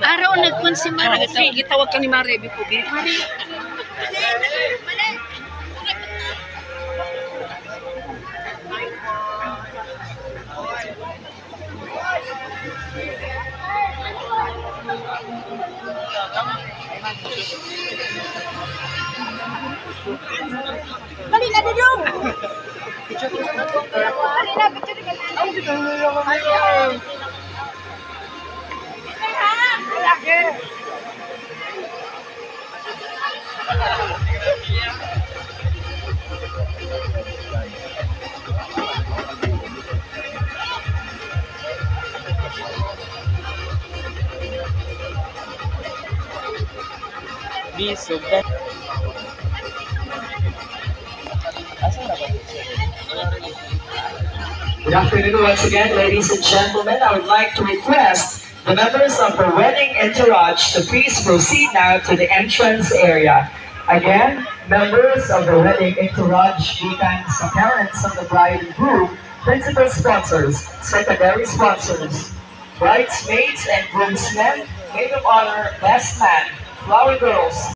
Araw nagkun si Mare. Gitawag ka ni Mare, Bikubi. Dali na dudong. Dali na picture ka na. Good afternoon once again, ladies and gentlemen. I would like to request the members of the wedding entourage to please proceed now to the entrance area. Again, members of the wedding entourage, deacons, parents of the bride and groom, principal sponsors, secondary sponsors, bridesmaids and groomsmen, maid of honor, best man, flower girls,